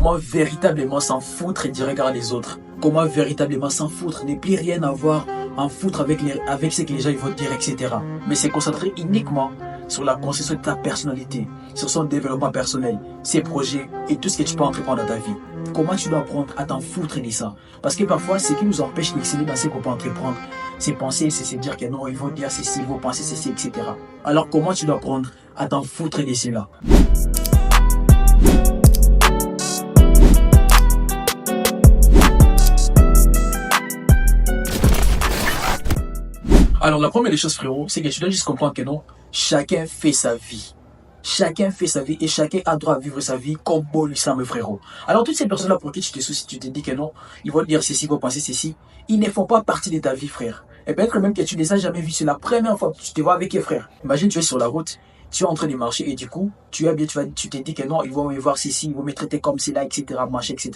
Comment véritablement s'en foutre du regard des autres. Comment véritablement s'en foutre, ne plus rien avoir en foutre avec ce que les gens vont dire, etc. Mais c'est concentré uniquement sur la construction de ta personnalité, sur son développement personnel, ses projets et tout ce que tu peux entreprendre dans ta vie. Comment tu dois apprendre à t'en foutre de ça? Parce que parfois, ce qui nous empêche d'exceller dans ce qu'on peut entreprendre, c'est penser, c'est se dire que non, ils vont dire ceci, ils vont penser ceci, etc. Alors comment tu dois apprendre à t'en foutre de cela? Alors la première des choses, frérot, c'est que tu dois juste comprendre que non, chacun fait sa vie. Chacun fait sa vie et chacun a droit à vivre sa vie comme bon lui semble, frérot. Alors toutes ces personnes-là pour qui tu te soucies, tu te dis que non, ils vont dire ceci, ils vont penser ceci, ils ne font pas partie de ta vie, frère. Et peut-être même que tu ne les as jamais vus, c'est la première fois que tu te vois avec eux, frère. Imagine, tu es sur la route, tu es en train de marcher et du coup, tu te dis que non, ils vont me voir ceci, ils vont me traiter comme cela, etc., marcher, etc.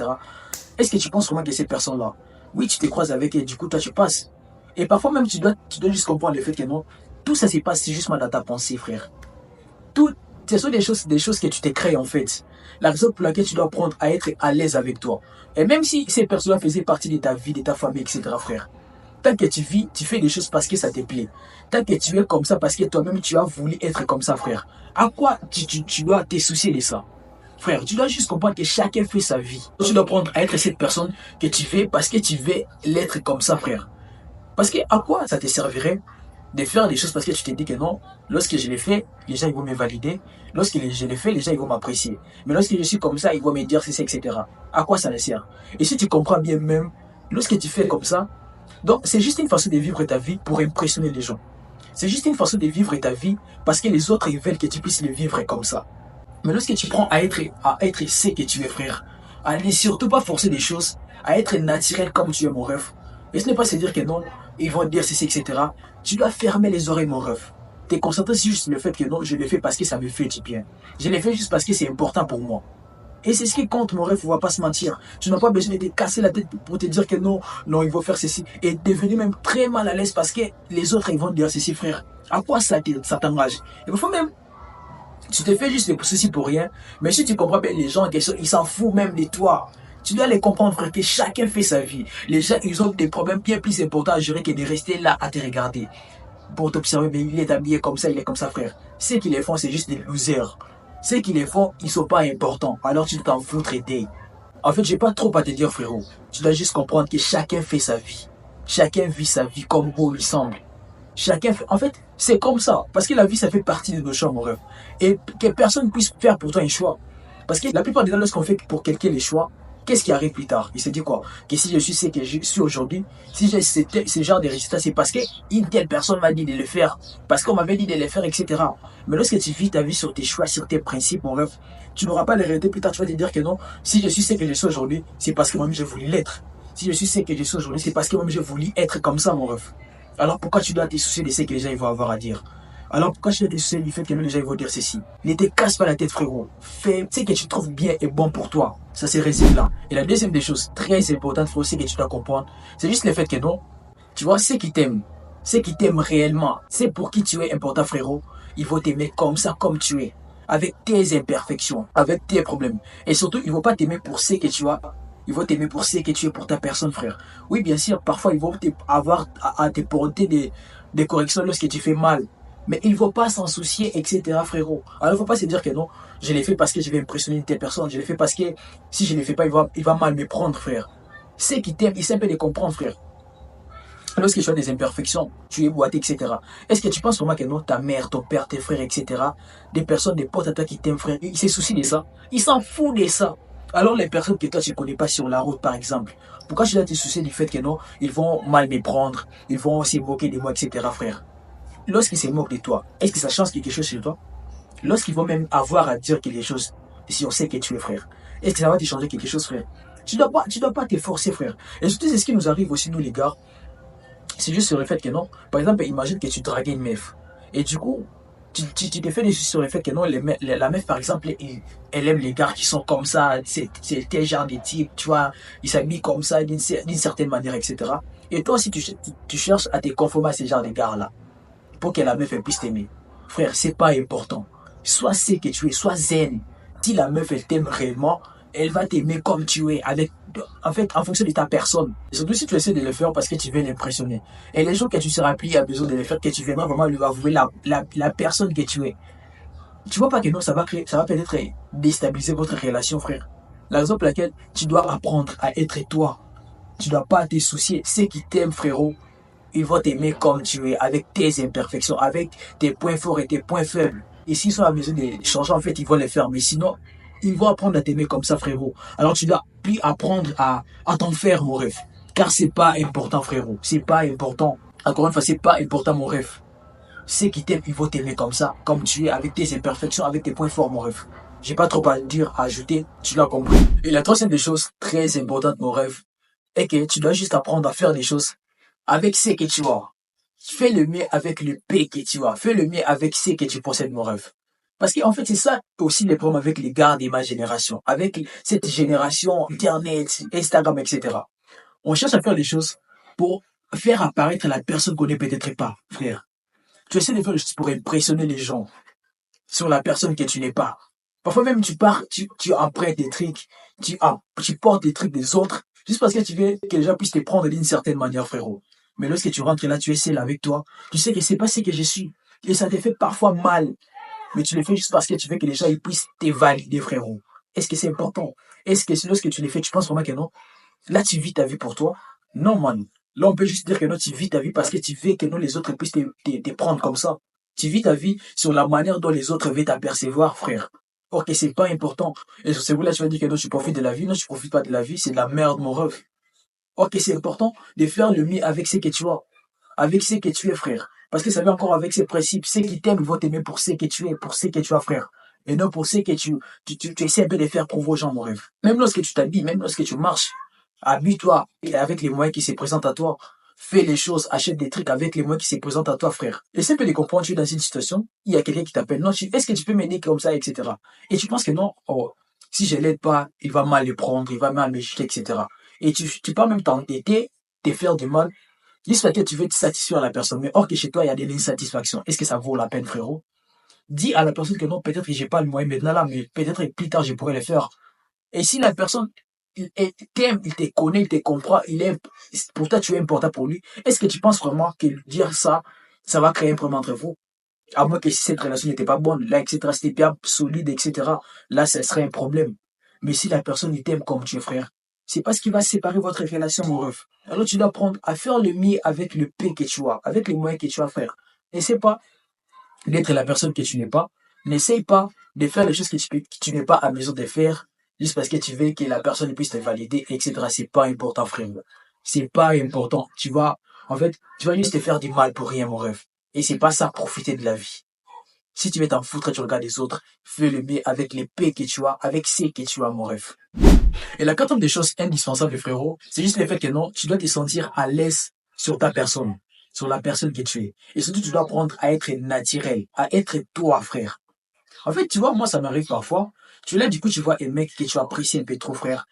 Est-ce que tu penses vraiment que ces personnes-là, oui, tu te croises avec eux et du coup, toi, tu passes. Et parfois même, tu dois juste comprendre le fait que non, tout ça se passe justement dans ta pensée, frère. Ce sont des choses que tu t'es créées en fait. La raison pour laquelle tu dois apprendre à être à l'aise avec toi. Et même si ces personnes faisaient partie de ta vie, de ta famille, etc., frère. Tant que tu vis, tu fais des choses parce que ça te plaît. Tant que tu es comme ça parce que toi-même tu as voulu être comme ça, frère. À quoi tu dois te soucier de ça? Frère, tu dois juste comprendre que chacun fait sa vie. Tu dois apprendre à être cette personne que tu veux parce que tu veux l'être comme ça, frère. Parce que à quoi ça te servirait de faire des choses parce que tu te dis que non, lorsque je les fais, les gens ils vont me valider. Lorsque je les fais, les gens ils vont m'apprécier. Mais lorsque je suis comme ça, ils vont me dire ceci, etc. À quoi ça les sert? Et si tu comprends bien même, lorsque tu fais comme ça, donc c'est juste une façon de vivre ta vie pour impressionner les gens. C'est juste une façon de vivre ta vie parce que les autres ils veulent que tu puisses le vivre comme ça. Mais lorsque tu prends à être ce que tu es, frère, à ne surtout pas forcer des choses, à être naturel comme tu es, mon rêve. Et ce n'est pas se dire que non, ils vont dire ceci, etc. Tu dois fermer les oreilles, mon rêve. T'es concentré juste sur le fait que non, je le fais parce que ça me fait du bien. Je le fais juste parce que c'est important pour moi. Et c'est ce qui compte, mon rêve, on va pas se mentir. Tu n'as pas besoin de te casser la tête pour te dire que non, non, ils vont faire ceci. Et devenir même très mal à l'aise parce que les autres, ils vont dire ceci, frère. À quoi ça t'engage? Il faut même, tu te fais juste des soucis pour rien. Mais si tu comprends bien les gens en question, ils s'en foutent même de toi. Tu dois les comprendre, frère, que chacun fait sa vie. Les gens, ils ont des problèmes bien plus importants à gérer que de rester là à te regarder. Pour t'observer, mais il est habillé comme ça, il est comme ça, frère. Ceux qui les font, c'est juste des losers. Ceux qui les font, ils sont pas importants. Alors tu dois t'en foutre d'eux. En fait, j'ai pas trop à te dire, frérot. Tu dois juste comprendre que chacun fait sa vie. Chacun vit sa vie comme bon lui semble. Chacun fait... En fait, c'est comme ça. Parce que la vie, ça fait partie de nos choix, mon rêve. Et que personne puisse faire pour toi un choix. Parce que la plupart des temps, lorsqu'on fait pour quelqu'un les choix, qu'est-ce qui arrive plus tard? Il se dit quoi? Que si je suis ce que je suis aujourd'hui, si j'ai ce genre de résultats, c'est parce qu'une telle personne m'a dit de le faire, parce qu'on m'avait dit de le faire, etc. Mais lorsque tu vis ta vie sur tes choix, sur tes principes, mon rêve, tu n'auras pas les réalités plus tard. Tu vas te dire que non, si je suis ce que je suis aujourd'hui, c'est parce que moi-même j'ai voulu l'être. Si je suis ce que je suis aujourd'hui, c'est parce que moi-même j'ai voulu être comme ça, mon rêve. Alors pourquoi tu dois te soucier de ce que les gens vont avoir à dire? Alors pourquoi tu dois te soucier du fait que les gens vont dire ceci? Ne te casse pas la tête, frérot. Fais ce que tu trouves bien et bon pour toi. Ça se résume là. Et la deuxième des choses très importantes, frérot, c'est que tu dois comprendre, c'est juste le fait que non, tu vois, ceux qui t'aiment réellement, c'est pour qui tu es important, frérot, ils vont t'aimer comme ça, comme tu es. Avec tes imperfections, avec tes problèmes. Et surtout, ils ne vont pas t'aimer pour ce que tu as. Ils vont t'aimer pour ce que tu es pour ta personne, frère. Oui, bien sûr, parfois, ils vont avoir à te porter des corrections lorsque tu fais mal. Mais il ne faut pas s'en soucier, etc., frérot. Alors, il ne faut pas se dire que non, je l'ai fait parce que je vais impressionner une telle personne. Je l'ai fait parce que si je ne le fais pas, il va mal me prendre, frère. Ceux qui t'aiment, ils savent de comprendre, frère. Lorsque tu as des imperfections, tu es boité, etc. Est-ce que tu penses vraiment que non, ta mère, ton père, tes frères, etc., des personnes, des potes à toi qui t'aiment, frère, ils se soucient de ça? Ils s'en foutent de ça. Alors, les personnes que toi, tu ne connais pas sur la route, par exemple, pourquoi tu dois te soucier du fait que non, ils vont mal me prendre, ils vont se moquer de moi, etc., frère? Lorsqu'ils se moquent de toi, est-ce que ça change quelque chose sur toi? Lorsqu'ils vont même avoir à dire quelque chose, si on sait que tu es frère, est-ce que ça va te changer quelque chose, frère? Tu dois pas te forcer, frère. Et surtout, c'est ce qui nous arrive aussi, nous, les gars. C'est juste sur le fait que non. Par exemple, imagine que tu dragues une meuf. Et du coup, tu te fais des soucis sur le fait que non, la meuf, par exemple, elle aime les gars qui sont comme ça, c'est tel genre de type, tu vois, ils s'habillent comme ça d'une certaine manière, etc. Et toi aussi, tu cherches à te conformer à ce genre de gars-là. Pour que la meuf elle puisse t'aimer. Frère, c'est pas important. Sois ce que tu es, sois zen. Si la meuf elle t'aime réellement, Elle va t'aimer comme tu es, en fait, en fonction de ta personne. Et surtout si tu essaies de le faire parce que tu veux l'impressionner. Et les jours que tu seras plié à besoin de le faire, que tu viendras vraiment lui avouer la personne que tu es. Tu vois pas que non, ça va peut-être déstabiliser votre relation, frère. La raison pour laquelle tu dois apprendre à être toi. Tu dois pas te soucier. Ceux qui t'aiment, frérot, ils vont t'aimer comme tu es, avec tes imperfections, avec tes points forts et tes points faibles. Et s'ils sont à mesure de changer, en fait, ils vont les faire. Mais sinon, ils vont apprendre à t'aimer comme ça, frérot. Alors tu dois plus apprendre à t'en faire, mon rêve. Car c'est pas important, frérot. C'est pas important. Encore une fois, c'est pas important, mon rêve. Ceux qui t'aiment, ils vont t'aimer comme ça, comme tu es, avec tes imperfections, avec tes points forts, mon rêve. J'ai pas trop à dire, à ajouter, tu l'as compris. Et la troisième des choses très importantes, mon rêve, est que tu dois juste apprendre à faire des choses avec ce que tu as. Fais le mieux avec le P que tu as. Fais le mieux avec ce que tu possèdes, mon rêve. Parce qu'en fait, c'est ça aussi les problèmes avec les gars de ma génération. Avec cette génération Internet, Instagram, etc. On cherche à faire des choses pour faire apparaître la personne qu'on n'est peut-être pas, frère. Tu essaies de faire des choses pour impressionner les gens sur la personne que tu n'es pas. Parfois même, tu empruntes des trucs, tu portes des trucs des autres, juste parce que tu veux que les gens puissent te prendre d'une certaine manière, frérot. Mais lorsque tu rentres là, tu es seul avec toi, tu sais que c'est pas ce que je suis. Et ça te fait parfois mal. Mais tu le fais juste parce que tu veux que les gens ils puissent te valider, frérot. Est-ce que c'est important? Est-ce que lorsque tu le fais, tu penses vraiment que non? Là, tu vis ta vie pour toi? Non, man. Là, on peut juste dire que non, tu vis ta vie parce que tu veux que non, les autres puissent te prendre comme ça. Tu vis ta vie sur la manière dont les autres veulent t'apercevoir, frère. Or que c'est pas important. Et sur ce là tu vas dire que non, tu profites de la vie. Non, tu profites pas de la vie, c'est de la merde, mon ref. Or que c'est important de faire le mieux avec ce que tu as. Avec ce que tu es, frère. Parce que ça vient encore avec ces principes. Ceux qui t'aiment vont t'aimer pour ce que tu es, pour ce que tu as, frère. Et non pour ce que tu essaies un peu de faire prouver aux gens, mon rêve. Même lorsque tu t'habilles, même lorsque tu marches, habille-toi avec les moyens qui se présentent à toi. Fais les choses, achète des trucs avec les moyens qui se présentent à toi, frère. Et c'est peu de comprendre, tu es dans une situation, il y a quelqu'un qui t'appelle, non, est-ce que tu peux m'aider comme ça, etc. Et tu penses que non, oh, si je l'aide pas, il va mal le prendre, il va mal me jeter, etc. Et tu peux même t'entêter, te faire du mal, juste parce que tu veux te satisfaire à la personne. Mais or que chez toi, il y a de l'insatisfaction. Est-ce que ça vaut la peine, frérot? Dis à la personne que non, peut-être que j'ai pas le moyen maintenant là, mais peut-être plus tard, je pourrais le faire. Et si la personne il t'aime, il te connaît, il te comprend, pour toi, tu es important pour lui, est-ce que tu penses vraiment que dire ça, ça va créer un problème entre vous? À moins que si cette relation n'était pas bonne, là, etc., c'était pas solide, etc., là, ça serait un problème. Mais si la personne, il t'aime comme tu es, frère, c'est pas ce qui va séparer votre relation, mon ref. Alors, tu dois apprendre à faire le mieux avec le P que tu as, avec les moyens que tu as, frère. N'essaie pas d'être la personne que tu n'es pas. N'essaye pas de faire les choses que tu n'es pas à mesure de faire juste parce que tu veux que la personne puisse te valider, etc. C'est pas important, frère. C'est pas important. En fait, tu vas juste te faire du mal pour rien, mon rêve. Et c'est pas ça, profiter de la vie. Si tu veux t'en foutre et tu regardes les autres, fais le mieux avec les paix que tu as, avec ce que tu as, mon rêve. Et la quatrième des choses indispensables, frérot, c'est juste le fait que non, tu dois te sentir à l'aise sur ta personne, sur la personne que tu es. Et surtout, tu dois apprendre à être naturel, à être toi, frère. En fait, tu vois, moi, ça m'arrive parfois. Tu là, du coup, tu vois un mec que tu apprécies un peu trop, frère.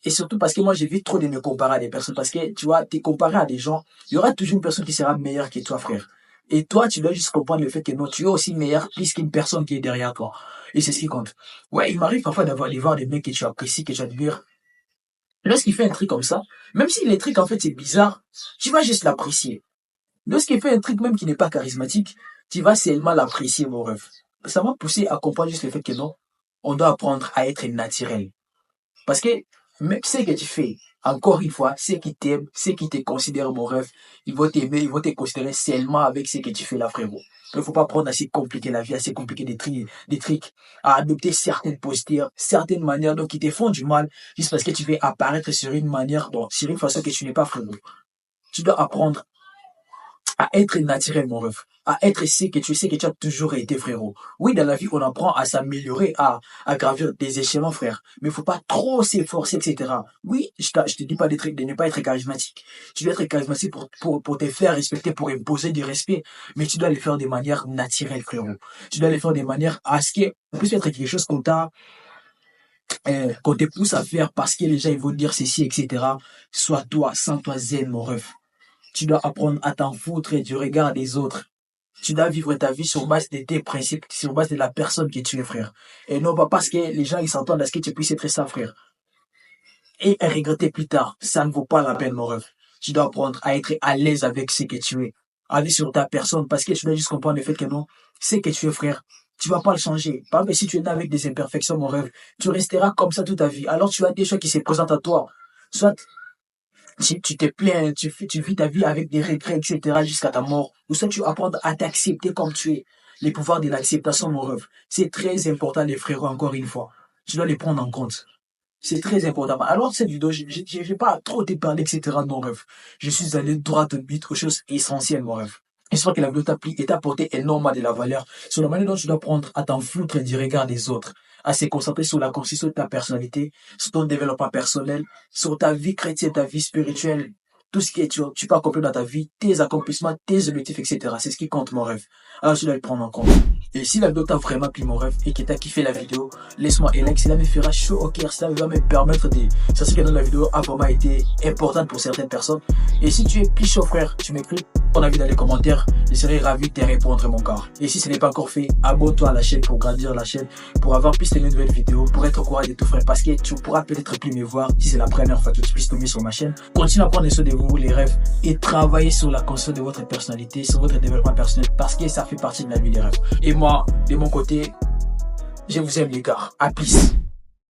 Et surtout parce que moi, j'évite trop de me comparer à des personnes. Parce que, tu vois, t'es comparé à des gens, il y aura toujours une personne qui sera meilleure que toi, frère. Et toi, tu dois juste comprendre le fait que non, tu es aussi meilleur plus qu'une personne qui est derrière toi. Et c'est ce qui compte. Ouais, il m'arrive parfois de voir des mecs que tu apprécies, que tu admires. Lorsqu'il fait un truc comme ça, même si les trucs, en fait, c'est bizarre, tu vas juste l'apprécier. Lorsqu'il fait un truc même qui n'est pas charismatique, tu vas seulement l'apprécier, mon rêve. Ça m'a poussé à comprendre juste le fait que non, on doit apprendre à être naturel. Parce que même ce que tu fais, encore une fois, ceux qui t'aiment, ceux qui te considèrent mon rêve, ils vont t'aimer, ils vont te considérer seulement avec ce que tu fais là, frérot. Il ne faut pas prendre à se compliquer la vie, à se compliquer des trucs, à adopter certaines postures, certaines manières donc qui te font du mal, juste parce que tu veux apparaître sur une manière, donc sur une façon que tu n'es pas, frérot. Tu dois apprendre à être naturel, mon ref, à être ce que tu sais que tu as toujours été, frérot. Oui, dans la vie, on apprend à s'améliorer, à gravir des échelons, frère. Mais il faut pas trop s'efforcer, etc. Oui, je te dis pas de ne pas être charismatique. Tu dois être charismatique pour te faire respecter, pour imposer du respect. Mais tu dois le faire de manière naturelle, frérot. Tu dois le faire de manière à ce que, puisse être quelque chose qu'on te pousse à faire parce que les gens, ils vont dire ceci, etc. Sois toi, sans toi zen, mon ref. Tu dois apprendre à t'en foutre du regard des autres. Tu dois vivre ta vie sur base de tes principes, sur base de la personne que tu es, frère. Et non pas parce que les gens ils s'entendent à ce que tu puisses être ça, frère. Et regretter plus tard, ça ne vaut pas la peine, mon rêve. Tu dois apprendre à être à l'aise avec ce que tu es. Aller sur ta personne, parce que tu dois juste comprendre le fait que non, c'est que tu es, frère. Tu vas pas le changer. Par exemple, si tu es né avec des imperfections, mon rêve, tu resteras comme ça toute ta vie. Alors tu as des choses qui se présentent à toi. Soit tu te plains, tu vis ta vie avec des regrets, etc. jusqu'à ta mort. Ou soit tu apprends à t'accepter comme tu es. Les pouvoirs de l'acceptation, mon rêve. C'est très important, les frérots, encore une fois. Tu dois les prendre en compte. C'est très important. Alors, cette vidéo, je vais pas trop te parler, etc. Non, rêve. Je suis allé droit au but aux choses essentielles, mon rêve. J'espère que la vidéo t'a plu et t'a apporté énormément de la valeur sur la manière dont tu dois prendre à t'en foutre du regard des autres, à se concentrer sur la construction de ta personnalité, sur ton développement personnel, sur ta vie chrétienne, ta vie spirituelle, tout ce que tu peux accomplir dans ta vie, tes accomplissements, tes objectifs, etc. C'est ce qui compte, mon rêve. Alors, tu dois le prendre en compte. Et si la vidéo t'a vraiment plu, mon rêve, et que t'as kiffé la vidéo, laisse-moi un like, cela me fera chaud au cœur, cela va me permettre de... Ça c'est que dans la vidéo a vraiment été importante pour certaines personnes. Et si tu es plus chaud, frère, tu m'écris ton avis dans les commentaires, je serai ravi de te répondre, mon gars. Et si ce n'est pas encore fait, abonne-toi à la chaîne pour grandir la chaîne, pour avoir plus de nouvelles vidéos, pour être au courant de tout, frère, parce que tu pourras peut-être plus me voir si c'est la première fois que tu puisses tomber sur ma chaîne. Continue à prendre soin de vous, les rêves, et travailler sur la construction de votre personnalité, sur votre développement personnel, parce que ça fait partie de la vie des rêves. Et moi, de mon côté, je vous aime, les gars. À plus.